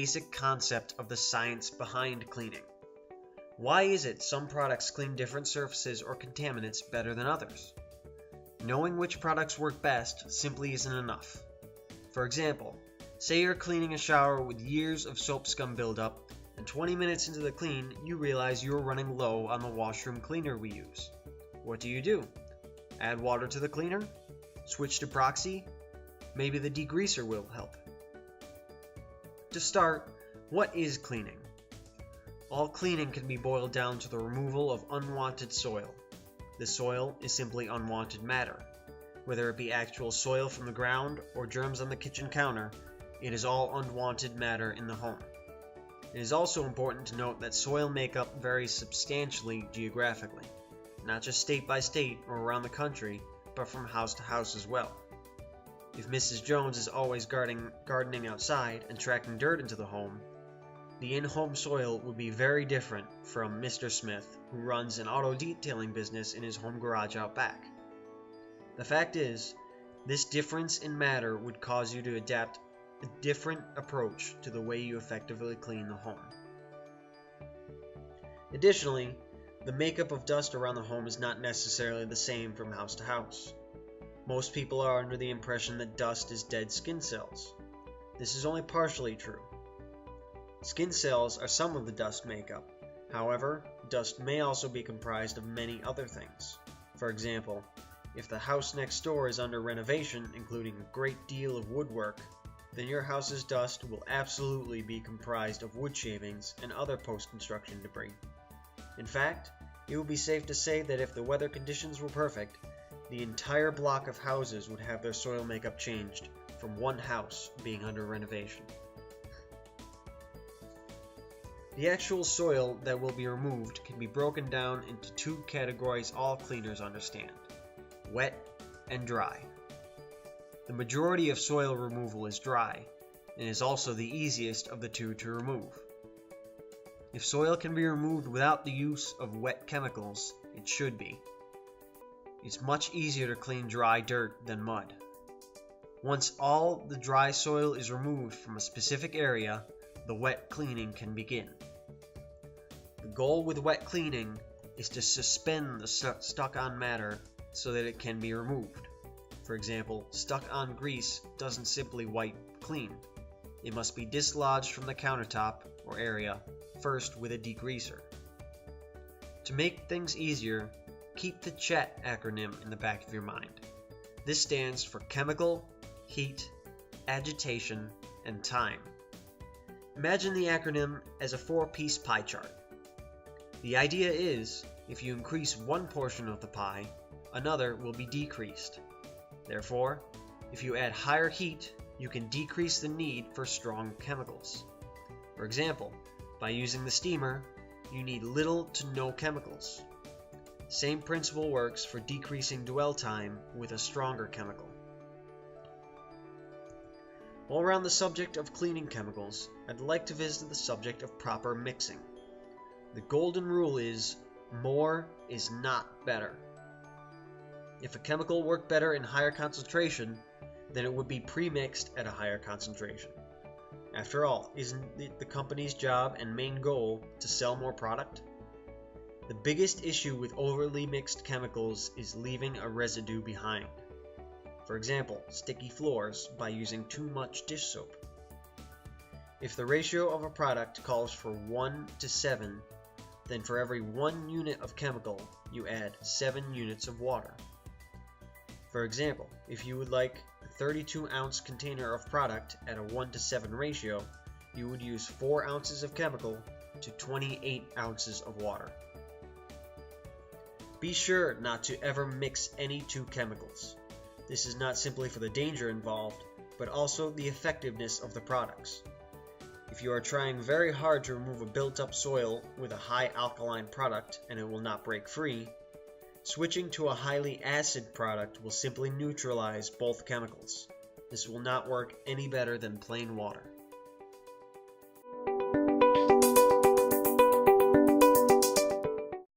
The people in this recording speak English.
basic concept of the science behind cleaning. Why is it some products clean different surfaces or contaminants better than others? Knowing which products work best simply isn't enough. For example, say you're cleaning a shower with years of soap scum buildup, and 20 minutes into the clean, you realize you're running low on the washroom cleaner we use. What do? Add water to the cleaner? Switch to proxy? Maybe the degreaser will help. To start, what is cleaning? All cleaning can be boiled down to the removal of unwanted soil. The soil is simply unwanted matter. Whether it be actual soil from the ground or germs on the kitchen counter, it is all unwanted matter in the home. It is also important to note that soil makeup varies substantially geographically, not just state by state or around the country, but from house to house as well. If Mrs. Jones is always gardening outside and tracking dirt into the home, the in-home soil would be very different from Mr. Smith, who runs an auto detailing business in his home garage out back. The fact is, this difference in matter would cause you to adapt a different approach to the way you effectively clean the home. Additionally, the makeup of dust around the home is not necessarily the same from house to house. Most people are under the impression that dust is dead skin cells. This is only partially true. Skin cells are some of the dust makeup. However, dust may also be comprised of many other things. For example, if the house next door is under renovation, including a great deal of woodwork, then your house's dust will absolutely be comprised of wood shavings and other post-construction debris. In fact, it would be safe to say that if the weather conditions were perfect, the entire block of houses would have their soil makeup changed from one house being under renovation. The actual soil that will be removed can be broken down into two categories all cleaners understand: wet and dry. The majority of soil removal is dry, and is also the easiest of the two to remove. If soil can be removed without the use of wet chemicals, it should be. It's much easier to clean dry dirt than mud. Once all the dry soil is removed from a specific area, the wet cleaning can begin. The goal with wet cleaning is to suspend the stuck-on matter so that it can be removed. For example, stuck-on grease doesn't simply wipe clean. It must be dislodged from the countertop or area first with a degreaser. To make things easier, keep the CHAT acronym in the back of your mind. This stands for chemical, heat, agitation, and time. Imagine the acronym as a 4-piece pie chart. The idea is, if you increase one portion of the pie, another will be decreased. Therefore, if you add higher heat, you can decrease the need for strong chemicals. For example, by using the steamer, you need little to no chemicals. Same principle works for decreasing dwell time with a stronger chemical. While we're on the subject of cleaning chemicals, I'd like to visit the subject of proper mixing. The golden rule is, more is not better. If a chemical worked better in higher concentration, then it would be pre-mixed at a higher concentration. After all, isn't it the company's job and main goal to sell more product? The biggest issue with overly mixed chemicals is leaving a residue behind. For example, sticky floors by using too much dish soap. If the ratio of a product calls for 1 to 7, then for every 1 unit of chemical, you add 7 units of water. For example, if you would like a 32-ounce container of product at a 1 to 7 ratio, you would use 4 ounces of chemical to 28 ounces of water. Be sure not to ever mix any two chemicals. This is not simply for the danger involved, but also the effectiveness of the products. If you are trying very hard to remove a built-up soil with a high alkaline product and it will not break free, switching to a highly acid product will simply neutralize both chemicals. This will not work any better than plain water.